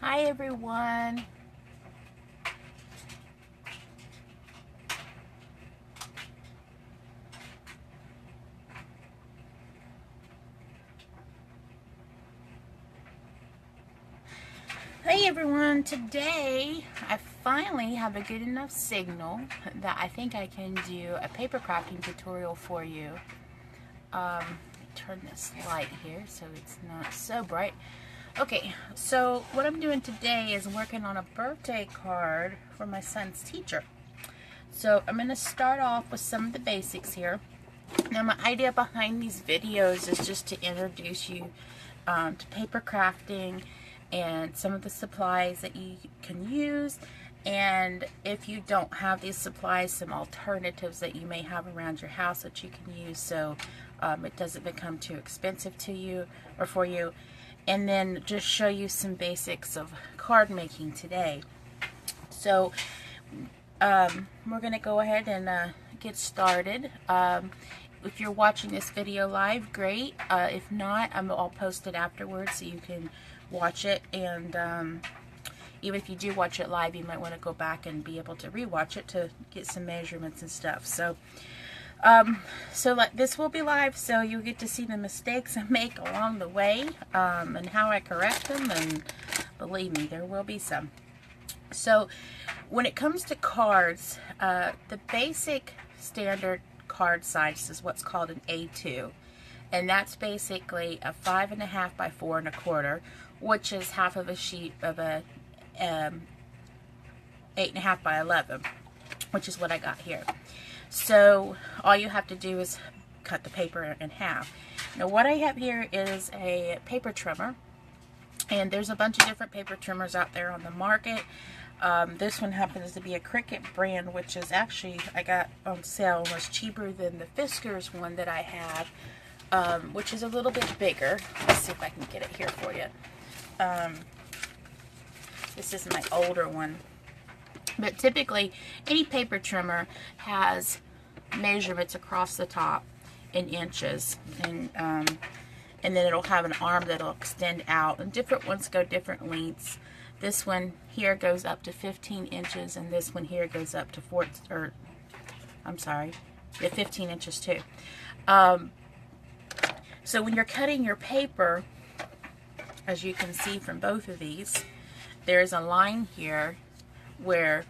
Hi everyone. Hey everyone, today I finally have a good enough signal that I think I can do a paper crafting tutorial for you. Turn this light here so it's not so bright. Okay, so what I'm doing today is working on a birthday card for my son's teacher. So I'm going to start off with some of the basics here. Now my idea behind these videos is just to introduce you to paper crafting and some of the supplies that you can use, and if you don't have these supplies, some alternatives that you may have around your house that you can use so it doesn't become too expensive to you or for you, and then just show you some basics of card making today. So we're going to go ahead and get started. If you're watching this video live, great. If not, I'll post it afterwards so you can watch it. And even if you do watch it live, you might want to go back and be able to rewatch it to get some measurements and stuff. So, this will be live, so you'll get to see the mistakes I make along the way and how I correct them. And believe me, there will be some. So, when it comes to cards, the basic standard card size is what's called an A2, and that's basically a 5.5 by 4 1/4, which is half of a sheet of a 8.5 by 11, which is what I got here. So all you have to do is cut the paper in half. Now what I have here is a paper trimmer, and there's a bunch of different paper trimmers out there on the market. This one happens to be a Cricut brand, which is actually, I got on sale, was cheaper than the Fiskars one that I have, which is a little bit bigger. Let's see if I can get it here for you. This is my older one. But typically, any paper trimmer has measurements across the top in inches, and then it'll have an arm that'll extend out, and different ones go different lengths. This one here goes up to 15 inches, and this one here goes up to 15 inches too. So when you're cutting your paper, as you can see from both of these, there's a line here where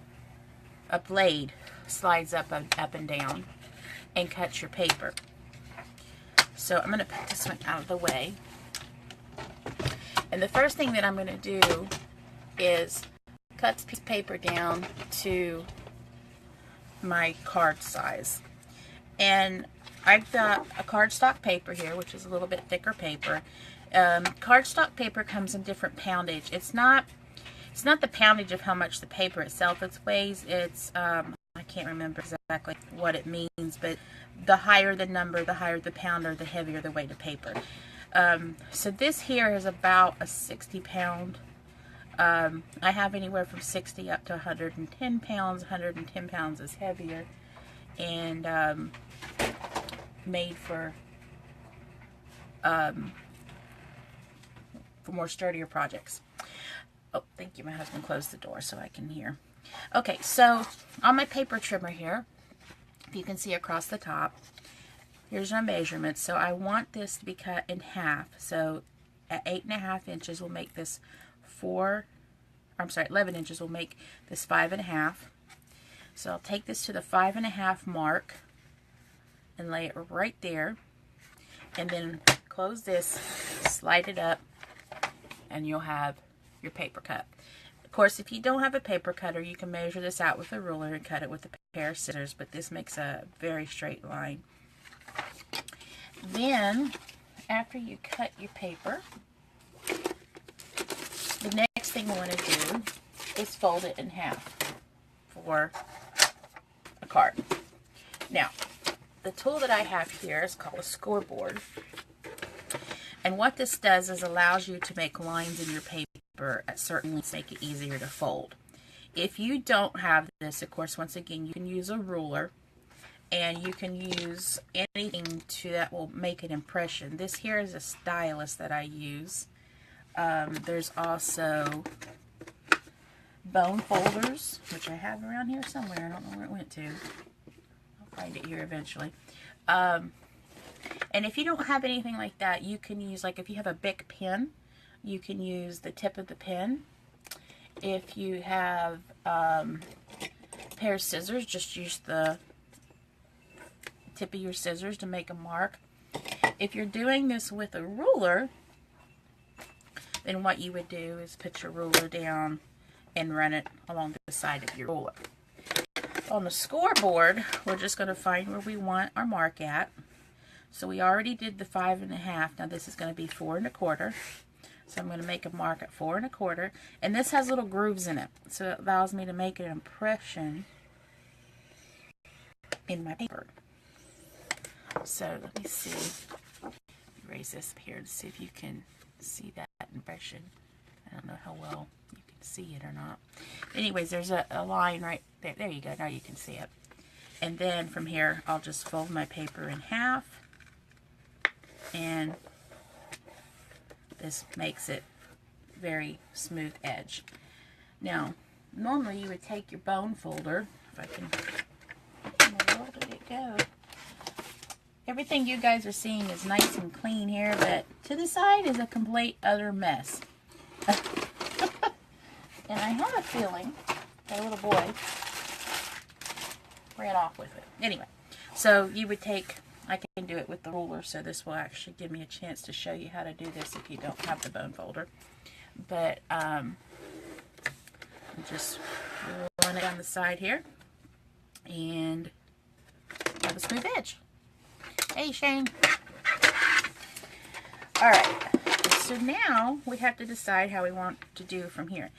a blade slides up and down and cuts your paper. So I'm going to put this one out of the way. And the first thing that I'm going to do is cut this piece of paper down to my card size. And I've got a cardstock paper here, which is a little bit thicker paper. Cardstock paper comes in different poundage. It's not the poundage of how much the paper itself weighs. It's I can't remember exactly what it means, but the higher the number, the higher the pounder, the heavier the weight of paper. So this here is about a 60-pound. I have anywhere from 60 up to 110 pounds. 110 pounds is heavier and made for more sturdier projects. Oh, thank you. My husband closed the door so I can hear. Okay, so on my paper trimmer here, if you can see across the top, here's my measurements. So I want this to be cut in half. So at 8.5 inches, we'll make this 11 inches, we'll make this 5.5. So I'll take this to the 5.5 mark and lay it right there. And then close this, slide it up, and you'll have your paper cut. Of course, if you don't have a paper cutter, you can measure this out with a ruler and cut it with a pair of scissors, but this makes a very straight line. Then, after you cut your paper, the next thing you want to do is fold it in half for a card. Now, the tool that I have here is called a scoreboard. And what this does is allows you to make lines in your paper at certain lengths, make it easier to fold. If you don't have this, of course, once again, you can use a ruler, and you can use anything that will make an impression. This here is a stylus that I use. There's also bone folders, which I have around here somewhere. I don't know where it went to. I'll find it here eventually. And if you don't have anything like that, you can use, like if you have a Bic pen, you can use the tip of the pen. If you have a pair of scissors, just use the tip of your scissors to make a mark. If you're doing this with a ruler, then what you would do is put your ruler down and run it along the side of your ruler. On the scoreboard, we're just going to find where we want our mark at. So we already did the 5 1/2. Now this is going to be 4 1/4. So I'm going to make a mark at 4 1/4. And this has little grooves in it. So it allows me to make an impression in my paper. So let me see. Erase this here to see if you can see that impression. I don't know how well you can see it or not. Anyways, there's a line right there. There you go. Now you can see it. And then from here, I'll just fold my paper in half. And this makes it very smooth edge. Now, normally you would take your bone folder. If I can, where did it go? Everything you guys are seeing is nice and clean here, but to the side is a complete utter mess. And I have a feeling that little boy ran off with it. Anyway, so you would take, I can do it with the ruler, so this will actually give me a chance to show you how to do this if you don't have the bone folder. But just run it down the side here and have a smooth edge. Hey, Shane. Alright, so now we have to decide how we want to do from here.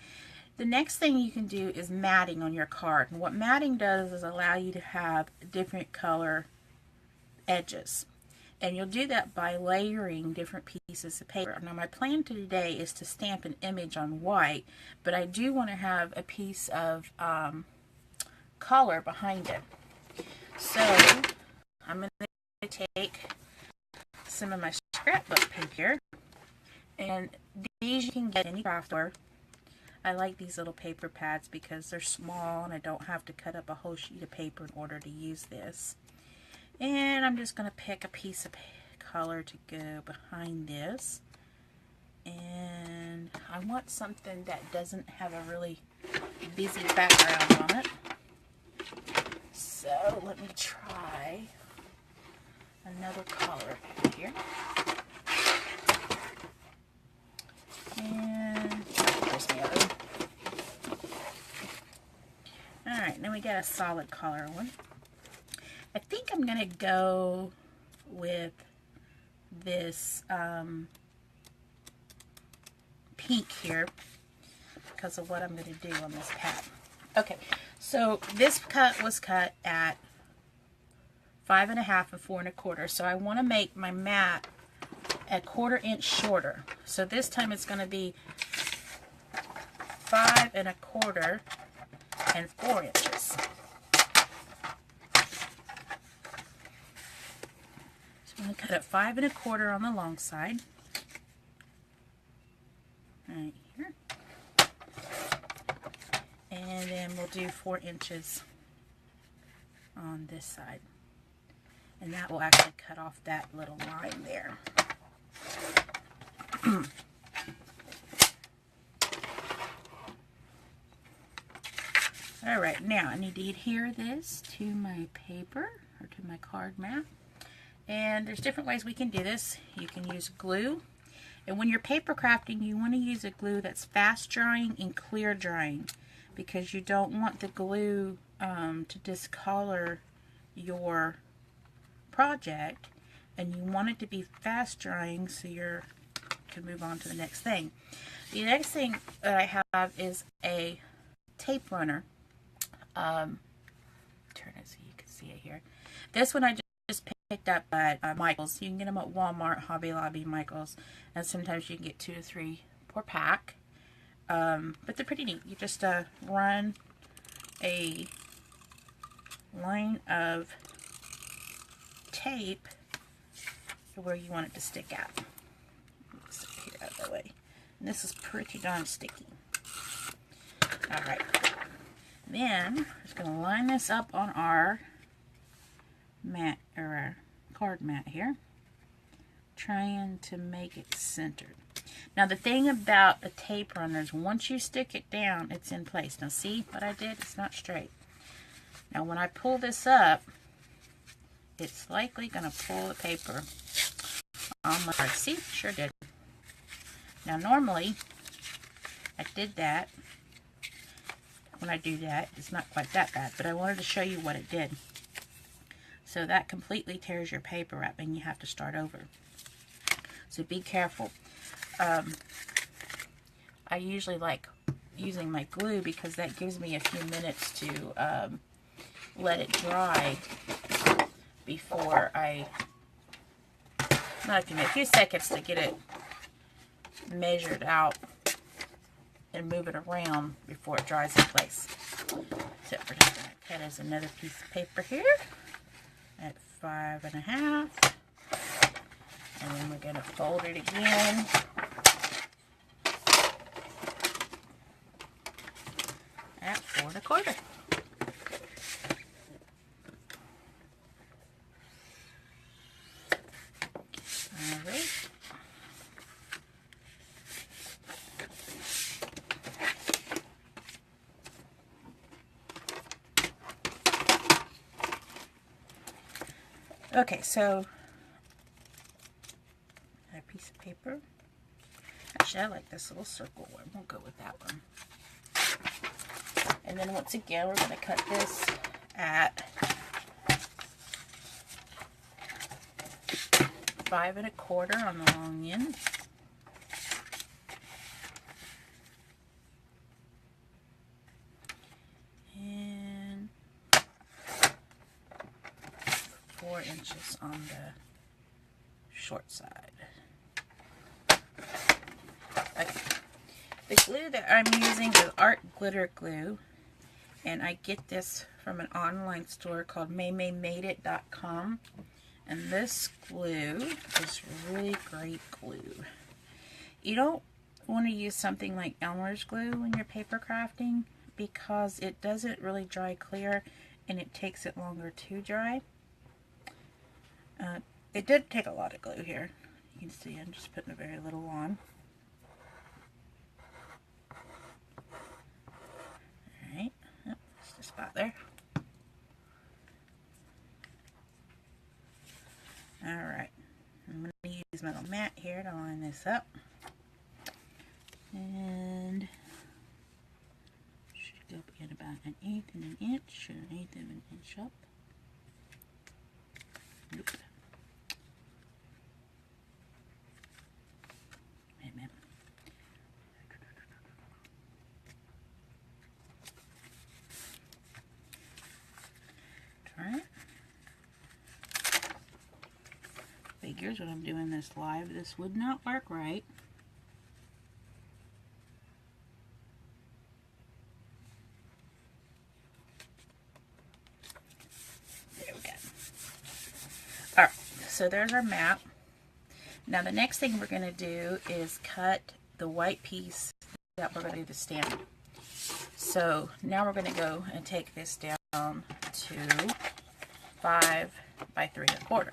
The next thing you can do is matting on your card. And what matting does is allow you to have different color edges. And you'll do that by layering different pieces of paper. Now my plan today is to stamp an image on white, but I do want to have a piece of color behind it. So I'm going to take some of my scrapbook paper, and these you can get any craft store. I like these little paper pads because they're small and I don't have to cut up a whole sheet of paper in order to use this. And I'm just going to pick a piece of color to go behind this. And I want something that doesn't have a really busy background on it. So let me try another color here. And there's the other. Alright, then we got a solid color one. I think I'm going to go with this pink here because of what I'm going to do on this pad. Okay, so this cut was cut at 5 1/2 and 4 1/4. So I want to make my mat a 1/4 inch shorter. So this time it's going to be 5 1/4 and 4 inches. So I'm going to cut it 5 1/4 on the long side. Right here. And then we'll do 4 inches on this side. And that will actually cut off that little line there. Alright, now I need to adhere this to my paper, or to my card mat. And there's different ways we can do this. You can use glue. And when you're paper crafting, you want to use a glue that's fast drying and clear drying, because you don't want the glue to discolor your project, and you want it to be fast drying so you can move on to the next thing. The next thing that I have is a tape runner. Turn it so you can see it here. This one I just picked up at Michael's. You can get them at Walmart, Hobby Lobby, Michael's, and sometimes you can get 2 to 3 per pack. But they're pretty neat. You just run a line of tape to where you want it to stick out. Stick it out that way. And this is pretty darn sticky. Alright. Then, I'm just going to line this up on our mat, or our card mat here. Trying to make it centered. Now the thing about the tape runners, once you stick it down, it's in place. Now see what I did? It's not straight. Now when I pull this up, it's likely going to pull the paper on my card. See? Sure did. Now normally, I did that. When I do that, it's not quite that bad, but I wanted to show you what it did. So that completely tears your paper up and you have to start over. So be careful. I usually like using my glue because that gives me a few minutes to let it dry before I, not a few minutes, a few seconds to get it measured out and move it around before it dries in place. So we're just going to cut as another piece of paper here at 5.5. And then we're going to fold it again. At 4.25. Alright. Okay, so a piece of paper. Actually, I like this little circle one. We'll go with that one. And then once again, we're going to cut this at 5.25 on the long end. And 4 inches on the short side. Okay. The glue that I'm using is Art Glitter Glue, and I get this from an online store called maymaymadeit.com. And this glue is really great glue. You don't want to use something like Elmer's glue when you're paper crafting because it doesn't really dry clear and it takes it longer to dry. It did take a lot of glue here. You can see I'm just putting a very little on. Alright, oh, just a spot there. Alright, I'm going to use my little mat here to line this up. And should go in about 1/8 of an inch, or 1/8 of an inch up. Nope. Wait a minute. Try it. Figures when I'm doing this live, this would not work right. There we go. Alright, so there's our map. Now the next thing we're going to do is cut the white piece that we're going to do the stamp. So now we're going to go and take this down to 5 by 3.25.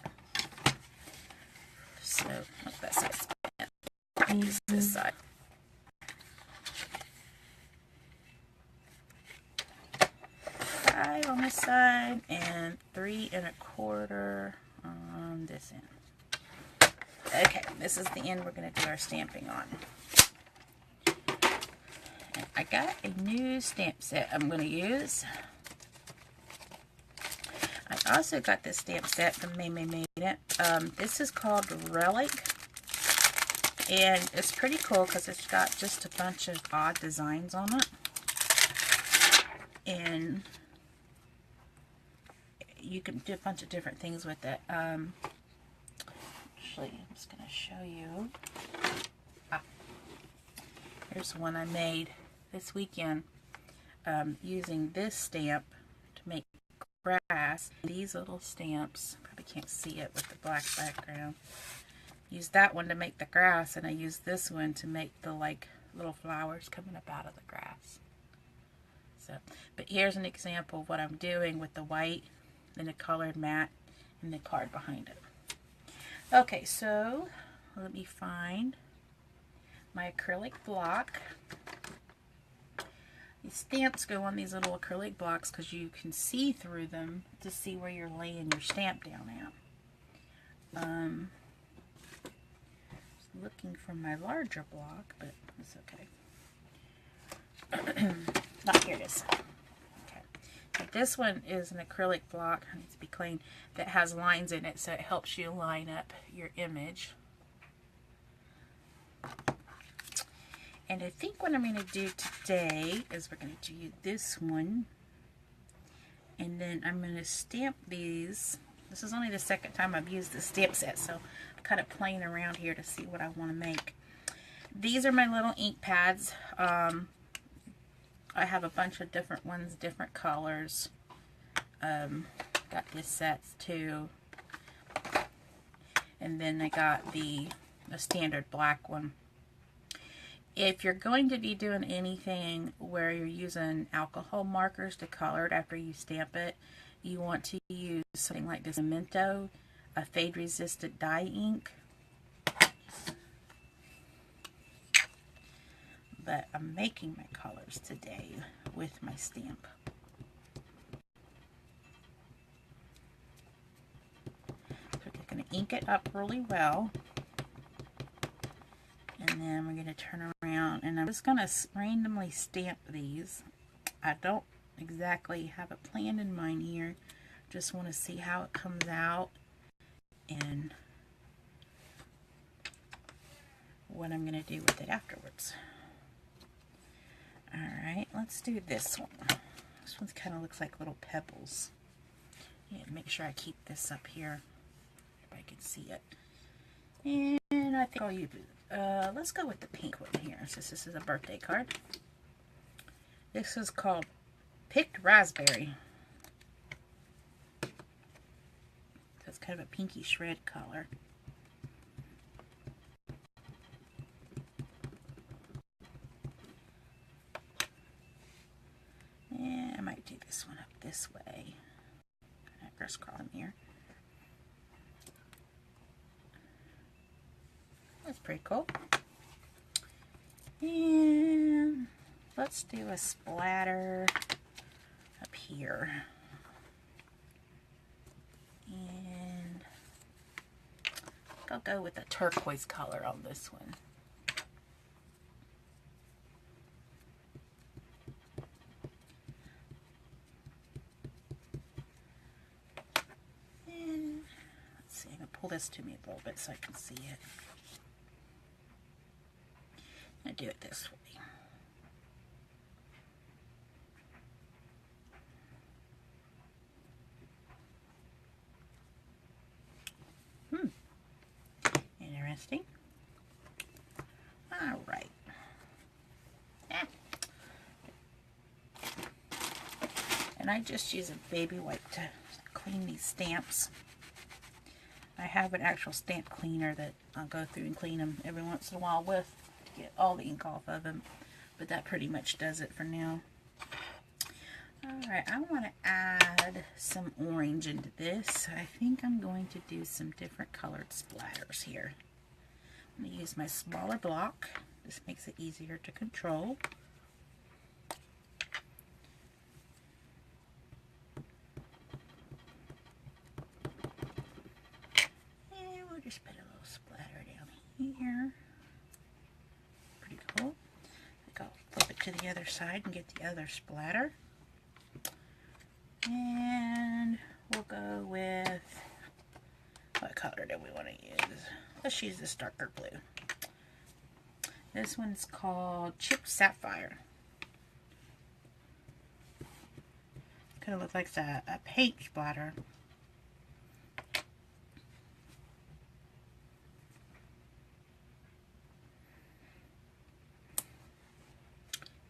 So, what's that size? Use this side. 5 on this side and 3.25 on this end. Okay, this is the end we're going to do our stamping on. And I got a new stamp set I'm going to use. I also got this stamp set from May May Made It. This is called Relic, and it's pretty cool because it's got just a bunch of odd designs on it, and you can do a bunch of different things with it. Actually, I'm just going to show you. Here's one I made this weekend using this stamp to make grass. These little stamps, probably can't see it with the black background. Use that one to make the grass, and I use this one to make the like little flowers coming up out of the grass. So, but here's an example of what I'm doing with the white and the colored matte and the card behind it. Okay, so let me find my acrylic block. These stamps go on these little acrylic blocks because you can see through them to see where you're laying your stamp down at. Looking for my larger block, but it's okay. Here it is. Okay. Now this one is an acrylic block, it needs to be clean, that has lines in it, so it helps you line up your image. And I think what I'm going to do today is we're going to do this one, and then I'm going to stamp these. This is only the second time I've used the stamp set, so I'm kind of playing around here to see what I want to make. These are my little ink pads. I have a bunch of different ones, different colors. Got this set too. And then I got the standard black one. If you're going to be doing anything where you're using alcohol markers to color it after you stamp it, you want to use something like this Memento, a fade resistant dye ink. But I'm making my colors today with my stamp. So we're going to ink it up really well. And then we're going to turn around, and I'm just going to randomly stamp these. I don't exactly have a plan in mind here. Just want to see how it comes out and what I'm going to do with it afterwards. Alright, let's do this one. This one kind of looks like little pebbles. Yeah, make sure I keep this up here if I can see it. And I think I'll use let's go with the pink one here, since this is a birthday card. This is called Picked Raspberry. So it's kind of a pinky shred color. And I might do this one up this way. Kind of crisscross here. That's pretty cool. And let's do a splatter up here. And I'll go with a turquoise color on this one. And let's see, I'm going to pull this to me a little bit so I can see it. I'm going to do it this way. Interesting. All right. And I just use a baby wipe to clean these stamps. I have an actual stamp cleaner that I'll go through and clean them every once in a while with to get all the ink off of them. But that pretty much does it for now. Alright, I want to add some orange into this. I think I'm going to do some different colored splatters here. I'm going to use my smaller block. This makes it easier to control. And we'll just put a little splatter down here. Pretty cool. I think I'll flip it to the other side and get the other splatter. And we'll go with, what color do we want to use? Let's use this darker blue. This one's called Chipped Sapphire. Kind of looks like a paint splatter.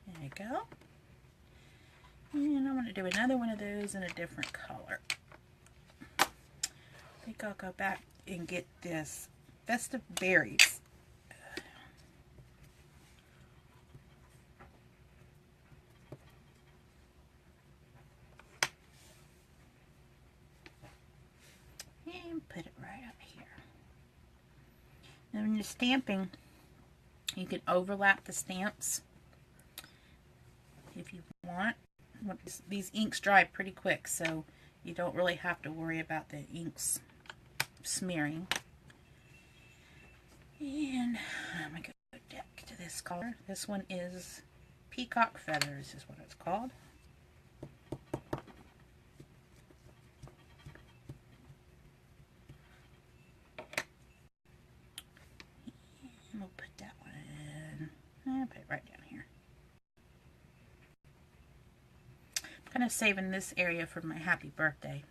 There you go. And I'm going to do another one of those in a different color. I think I'll go back and get this Festive Berries. And when you're stamping, you can overlap the stamps if you want. These inks dry pretty quick, so you don't really have to worry about the inks smearing. And I'm going to go back to this color. This one is Peacock Feathers is what it's called. And we'll put that one in. And put it right down here. I'm kind of saving this area for my happy birthday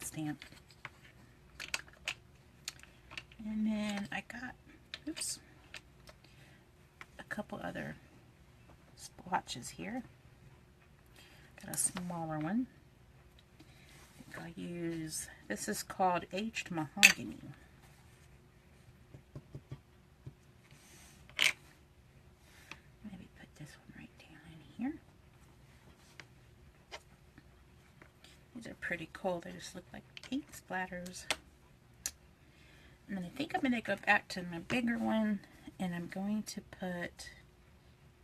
stamp. And then I got, oops, a couple other splotches here. Got a smaller one. I think I'll use, this is called Aged Mahogany. Maybe put this one right down in here. These are pretty cool. They just look like paint splatters. And then I think I'm going to go back to my bigger one, and I'm going to put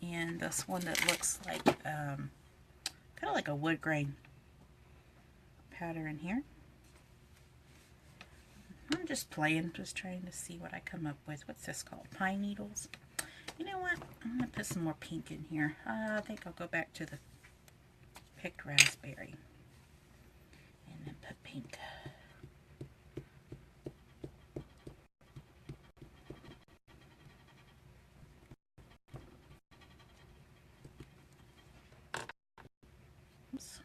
in this one that looks like kind of like a wood grain powder in here. I'm just playing, just trying to see what I come up with. What's this called? Pine Needles. You know what? I'm going to put some more pink in here. I think I'll go back to the picked raspberry and then put pink. Oops.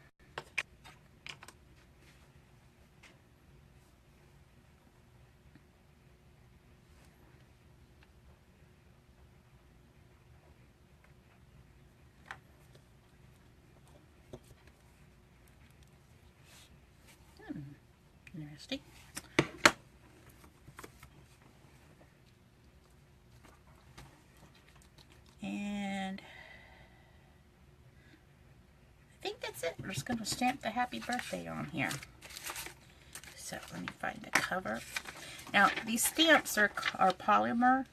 Interesting. And I think that's it. We're just going to stamp the happy birthday on here. So let me find the cover. Now these stamps are polymer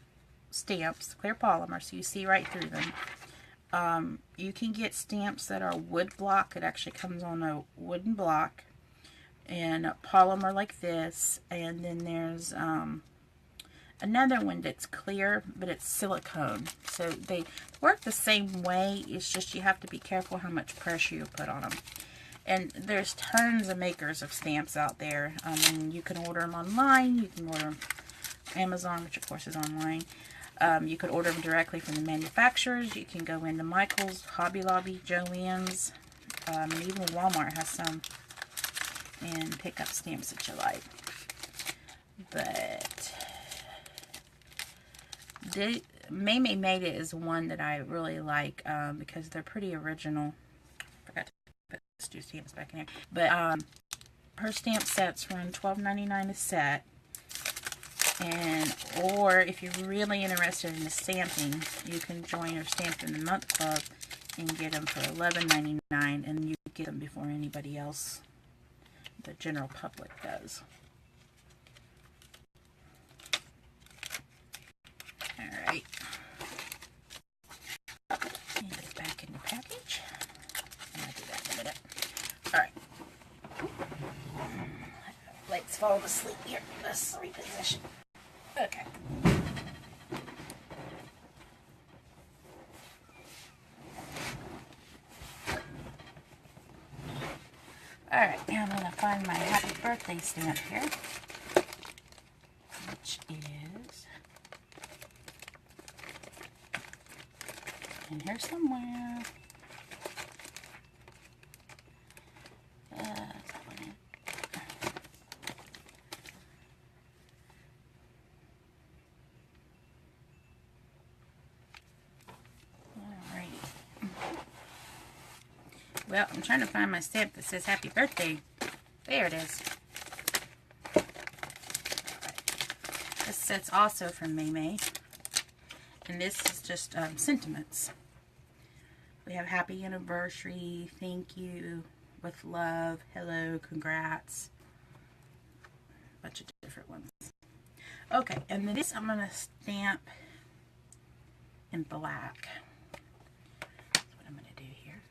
stamps, clear polymer, so you see right through them. You can get stamps that are wood block. It actually comes on a wooden block and a polymer like this, and then there's another one that's clear, but it's silicone. So they work the same way. It's just you have to be careful how much pressure you put on them. And there's tons of makers of stamps out there. You can order them online. You can order them Amazon, which of course is online. You could order them directly from the manufacturers. You can go into Michael's, Hobby Lobby, Joann's, and even Walmart has some, and pick up stamps that you like. But Maymay Made It is one that I really like because they're pretty original. Forgot to put those two stamps back in here. But her stamp sets run $12.99 a set. Or if you're really interested in the stamping, you can join her Stamp in the Month Club and get them for $11.99, and you get them before anybody else, the general public, does. Alright. And get it back in the package. I'll do that in a minute. Alright. Let's fall asleep here. Let's reposition. Okay. Alright, now I'm going to find my happy birthday stamp here, which is in here somewhere. Well, I'm trying to find my stamp that says happy birthday. There it is. Right. This set's also from Maymay. And this is just sentiments. We have happy anniversary, thank you, with love, hello, congrats. A bunch of different ones. Okay, and then this I'm going to stamp in black. That's what I'm going to do here.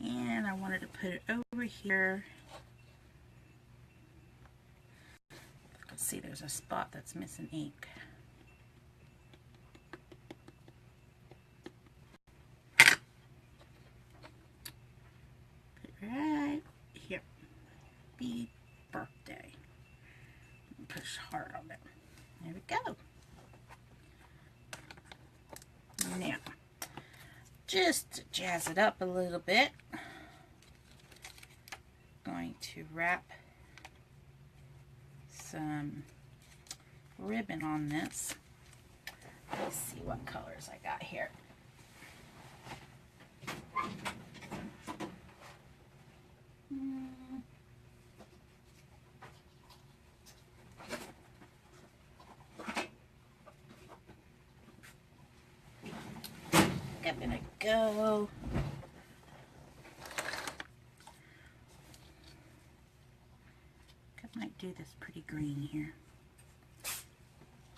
And I wanted to put it over here. Let's see, there's a spot that's missing ink. Put it right here. Be birthday. Push hard on it. There we go. Now, just to jazz it up a little bit, I'm going to wrap some ribbon on this. Let's see what colors I got here. I'm gonna go I might do this pretty green here.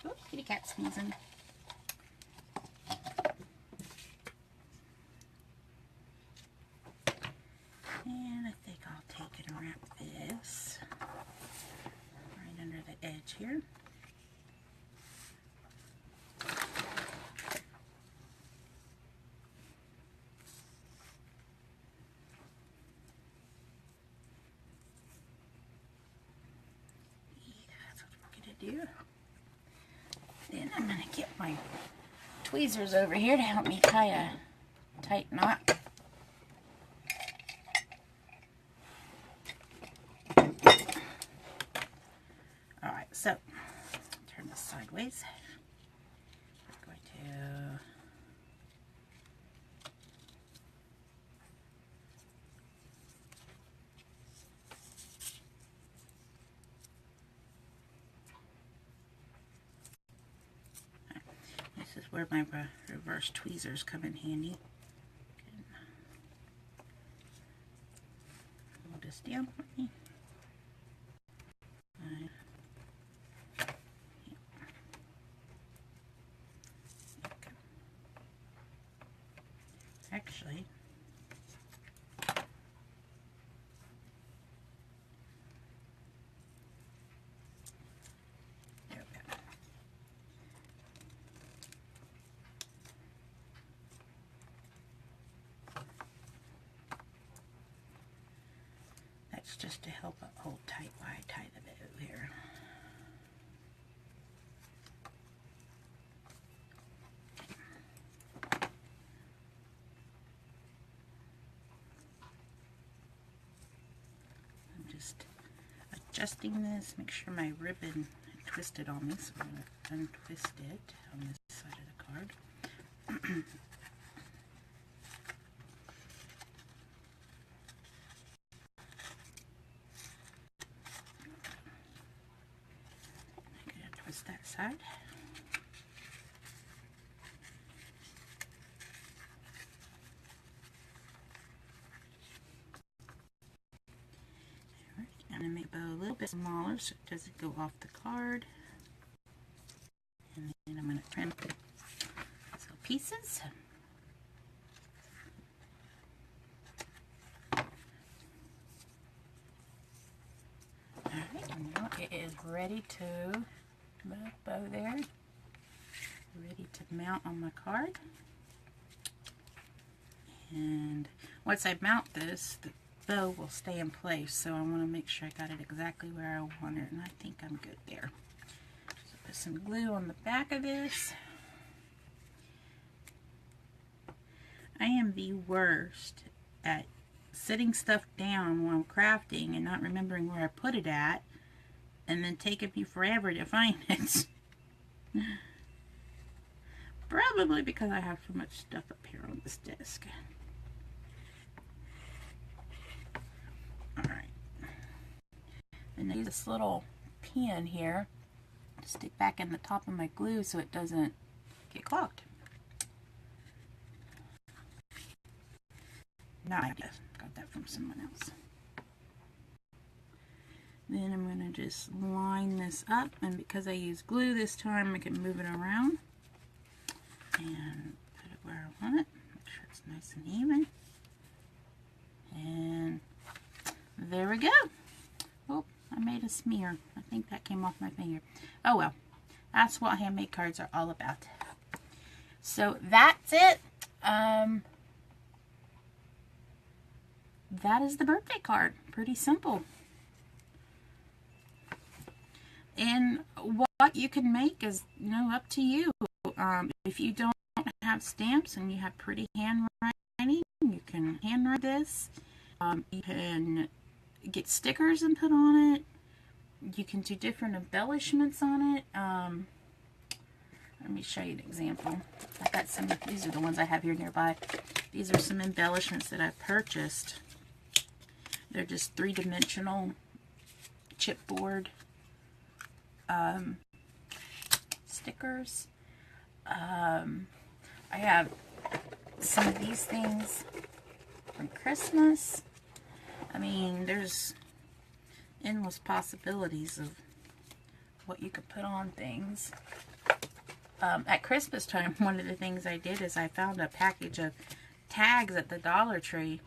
Oh, kitty cat sneezing. And I think I'll take it and wrap this right under the edge here. Do. Then I'm going to get my tweezers over here to help me tie a tight knot. Alright, so turn this sideways. I'm going to this is where my reverse tweezers come in handy. Hold this down for me. Actually, there we go. That's just to help it hold tight while I tie the bow here. I'm just adjusting this, make sure my ribbon twisted on me, so I'm going to untwist it on this side of the card. I'm going to twist that side. I'm going to make the bow a little bit smaller so it doesn't go off the card. And then I'm going to print some pieces. Alright, now it is ready to bow there. Ready to mount on my card. And once I mount this, the bow will stay in place, so I want to make sure I got it exactly where I want it, and I think I'm good there. So put some glue on the back of this. I am the worst at setting stuff down while I'm crafting and not remembering where I put it at, and then taking me forever to find it. Probably because I have so much stuff up here on this desk. Alright. And I use this little pin here to stick back in the top of my glue so it doesn't get clogged. not I got that from someone else. Then I'm going to just line this up, and because I use glue this time, I can move it around and put it where I want it. Make sure it's nice and even. And there we go. Oh, I made a smear. I think that came off my finger. Oh well, that's what handmade cards are all about. So that's it. That is the birthday card. Pretty simple. And what you can make is, you know, up to you. If you don't have stamps and you have pretty handwriting, you can handwrite this. You can get stickers and put on it. You can do different embellishments on it. Let me show you an example. I've got some, these are the ones I have here nearby. These are some embellishments that I've purchased. They're just three-dimensional chipboard stickers. I have some of these things from Christmas. I mean, there's endless possibilities of what you could put on things. At Christmas time, one of the things I did is I found a package of tags at the Dollar Tree,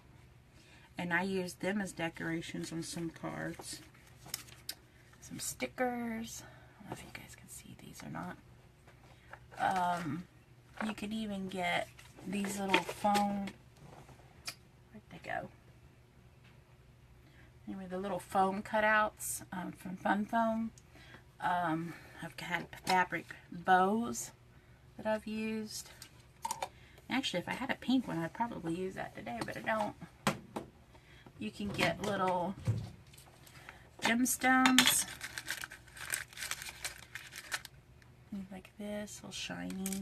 and I used them as decorations on some cards. Some stickers. I don't know if you guys can see these or not. You could even get these little foam, where'd they go? Anyway, the little foam cutouts from Fun Foam. I've had fabric bows that I've used. Actually, if I had a pink one, I'd probably use that today, but I don't. You can get little gemstones. Like this, all shiny.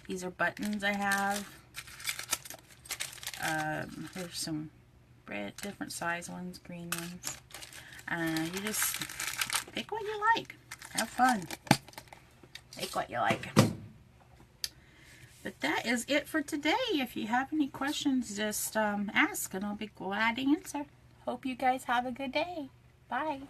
These are buttons I have. There's some red, different size ones, green ones. You just pick what you like. Have fun. Make what you like. But that is it for today. If you have any questions, just ask and I'll be glad to answer. Hope you guys have a good day. Bye.